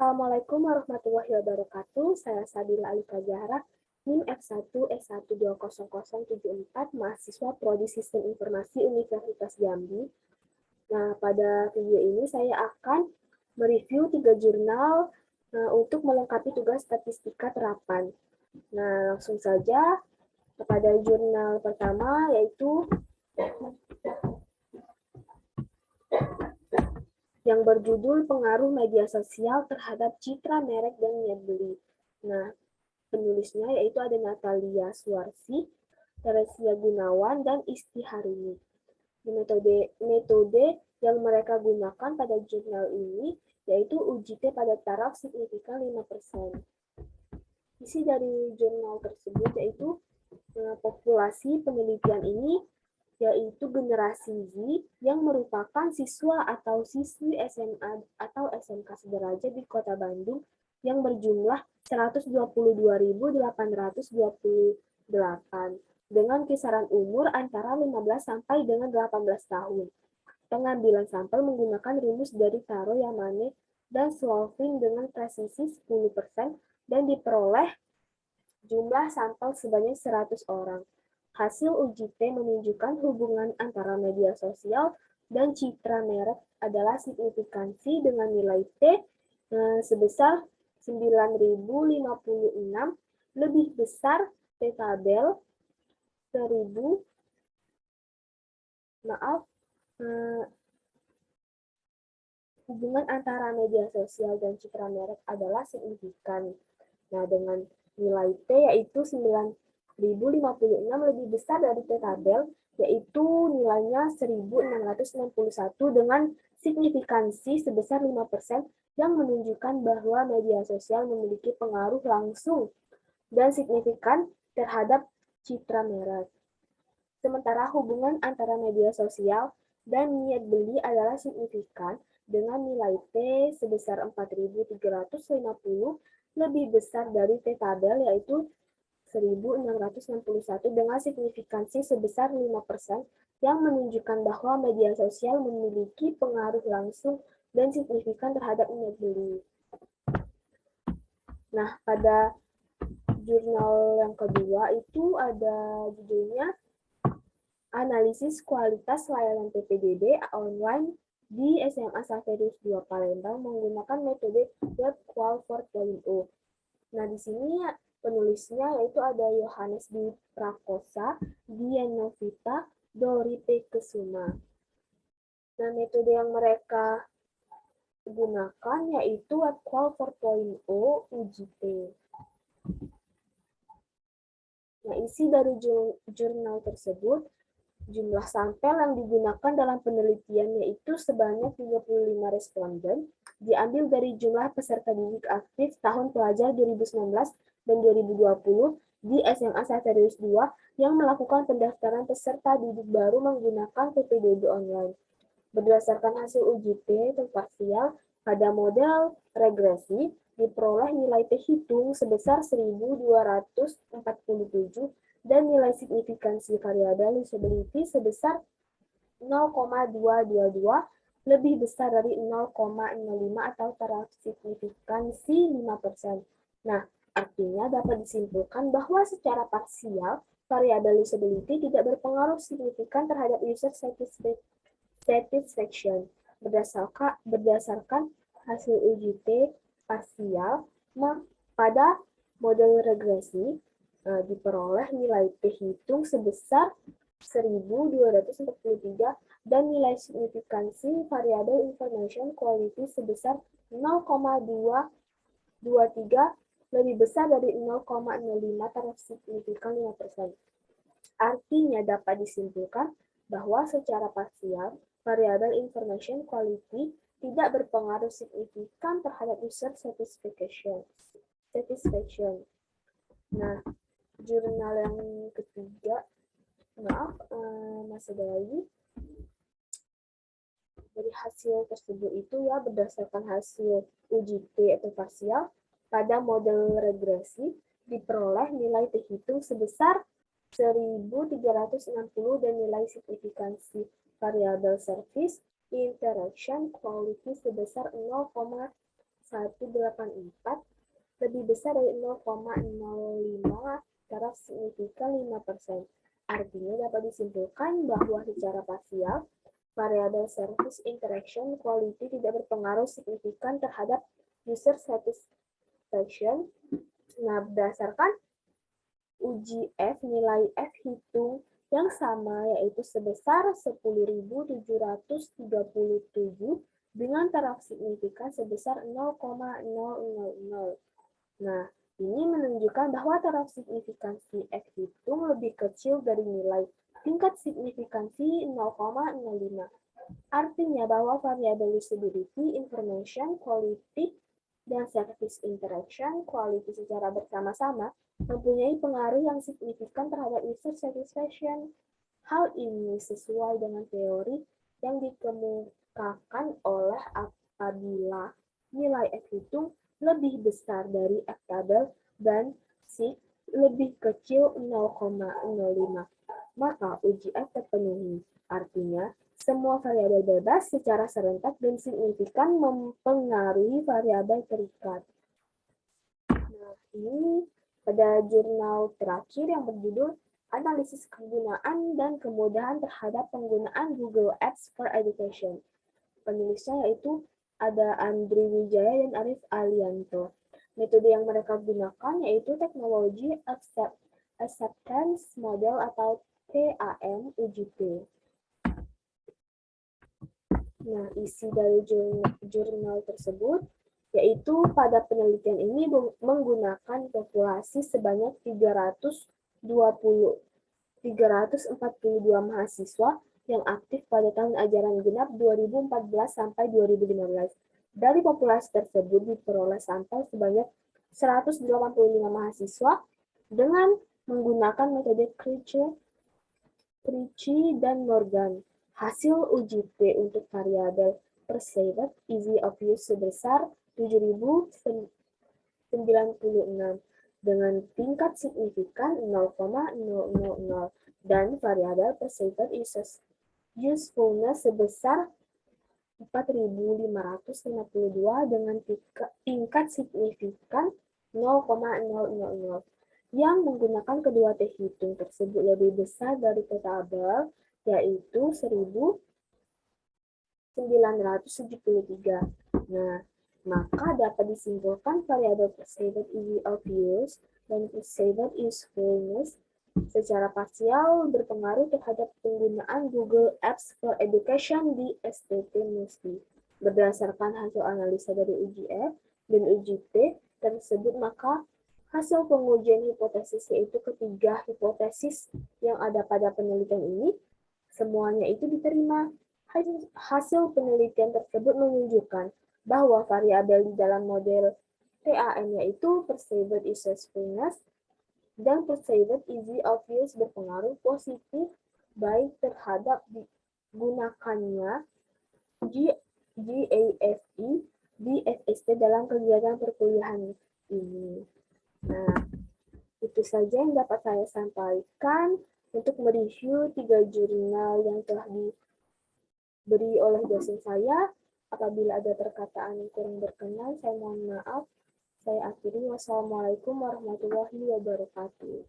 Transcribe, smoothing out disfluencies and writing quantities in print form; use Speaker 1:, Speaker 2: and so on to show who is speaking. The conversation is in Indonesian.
Speaker 1: Assalamualaikum warahmatullahi wabarakatuh. Saya Sabila Alika Zahra, NIM F1S1200074, mahasiswa Prodi Sistem Informasi Universitas Jambi. Nah, pada video ini saya akan mereview 3 jurnal untuk melengkapi tugas statistika terapan. Nah, langsung saja kepada jurnal pertama, yaitu yang berjudul Pengaruh Media Sosial Terhadap Citra Merek dan Niat Beli. Nah, penulisnya yaitu ada Natalia Suarsi, Teresia Gunawan, dan Isti Harini. Metode yang mereka gunakan pada jurnal ini yaitu uji T pada taraf signifikan 5%. Isi dari jurnal tersebut yaitu populasi penelitian ini yaitu generasi Z yang merupakan siswa atau siswi SMA atau SMK sederajat di Kota Bandung yang berjumlah 122.828 dengan kisaran umur antara 15 sampai dengan 18 tahun. Pengambilan sampel menggunakan rumus dari Taro, Yamane, dan Swolfing dengan presisi 10% dan diperoleh jumlah sampel sebanyak 100 orang. Hasil uji T menunjukkan hubungan antara media sosial dan citra merek adalah signifikansi dengan nilai T sebesar 9.056 lebih besar T tabel 1000 hubungan antara media sosial dan citra merek adalah signifikan. Nah, dengan nilai T yaitu 9.056 lebih besar dari T tabel, yaitu nilainya 1.661 dengan signifikansi sebesar 5% yang menunjukkan bahwa media sosial memiliki pengaruh langsung dan signifikan terhadap citra merek. Sementara hubungan antara media sosial dan niat beli adalah signifikan dengan nilai T sebesar 4.350 lebih besar dari T tabel yaitu 1.661 dengan signifikansi sebesar 5% yang menunjukkan bahwa media sosial memiliki pengaruh langsung dan signifikan terhadap niat beli. Nah, pada jurnal yang kedua itu ada judulnya Analisis Kualitas Layanan PPDB Online di SMA Xaverius II Palembang menggunakan metode Web Qual 4.0. Nah, di sini penulisnya yaitu ada Yohanes Dwi Prakosa, Dian Novita, Dori P. Kesuma. Nah, metode yang mereka gunakan yaitu Web Qual 4.0 uji T. Nah, isi dari jurnal tersebut, jumlah sampel yang digunakan dalam penelitian yaitu sebanyak 35 responden, diambil dari jumlah peserta didik aktif tahun pelajar 2019 dan 2020 di SMA Xaverius II yang melakukan pendaftaran peserta didik baru menggunakan PPDB online. Berdasarkan hasil uji T parsial pada model regresi, diperoleh nilai T hitung sebesar 1.247 dan nilai signifikansi variabel usability sebesar 0,222 lebih besar dari 0,05 atau taraf signifikansi 5%. Nah, artinya dapat disimpulkan bahwa secara parsial, variabel usability tidak berpengaruh signifikan terhadap user satisfaction. Berdasarkan hasil uji T parsial, pada model regresi, diperoleh nilai T hitung sebesar 1.243 dan nilai signifikansi variabel information quality sebesar 0,223 lebih besar dari 0,05 taraf signifikan 5%. Artinya dapat disimpulkan bahwa secara parsial, variabel information quality tidak berpengaruh signifikan terhadap user satisfaction. Nah, jurnal yang ketiga, masih ada lagi. Dari hasil tersebut itu ya berdasarkan hasil uji T atau parsial pada model regresi diperoleh nilai T hitung sebesar 1.360 dan nilai signifikansi variabel service interaction quality sebesar 0,184 lebih besar dari 0,05 secara signifikan 5%. Artinya dapat disimpulkan bahwa secara parsial, variabel service interaction quality tidak berpengaruh signifikan terhadap user satisfaction. Nah, berdasarkan uji F, nilai F hitung yang sama yaitu sebesar 10.737 dengan taraf signifikan sebesar 0,000. Nah, ini menunjukkan bahwa taraf signifikansi F hitung lebih kecil dari nilai tingkat signifikansi 0,05. Artinya bahwa variabel usability, information, quality, dan service interaction quality secara bersama-sama mempunyai pengaruh yang signifikan terhadap user satisfaction. Hal ini sesuai dengan teori yang dikemukakan oleh apabila nilai F hitung lebih besar dari F tabel dan SIG lebih kecil 0,05, maka uji F terpenuhi. Artinya, semua variabel bebas secara serentak dan signifikan mempengaruhi variabel terikat. Nah, ini pada jurnal terakhir yang berjudul Analisis Kegunaan dan Kemudahan Terhadap Penggunaan Google Apps for Education. Penulisnya yaitu ada Andri Wijaya dan Arif Alianto. Metode yang mereka gunakan yaitu teknologi acceptance model atau TAM UJT. Nah, isi dari jurnal tersebut yaitu pada penelitian ini menggunakan populasi sebanyak 342 mahasiswa yang aktif pada tahun ajaran genap 2014 sampai 2015. Dari populasi tersebut diperoleh sampel sebanyak 185 mahasiswa dengan menggunakan metode Krejci dan Morgan. Hasil uji T untuk variabel perceived easy of use sebesar 7.096 dengan tingkat signifikan 0,000 dan variabel perceived usefulness sebesar 4.552 dengan tingkat signifikan 0,000. Yang menggunakan kedua T hitung tersebut lebih besar dari T tabel, yaitu 1.973. Nah, maka dapat disimpulkan variabel perceived easy of use dan perceived usefulness secara parsial berpengaruh terhadap penggunaan Google Apps for Education di STT Musti. Berdasarkan hasil analisa dari uji F dan uji T tersebut, maka hasil pengujian hipotesis yaitu ketiga hipotesis yang ada pada penelitian ini, semuanya itu diterima. Hasil penelitian tersebut menunjukkan bahwa variabel di dalam model TAM yaitu perceived usefulness dan perceived easy of use berpengaruh positif baik terhadap digunakannya GAFE di FST dalam kegiatan perkuliahan ini. Nah, itu saja yang dapat saya sampaikan untuk mereview 3 jurnal yang telah diberi oleh dosen saya. Apabila ada perkataan yang kurang berkenan, saya mohon maaf. Saya akhiri. Wassalamualaikum warahmatullahi wabarakatuh.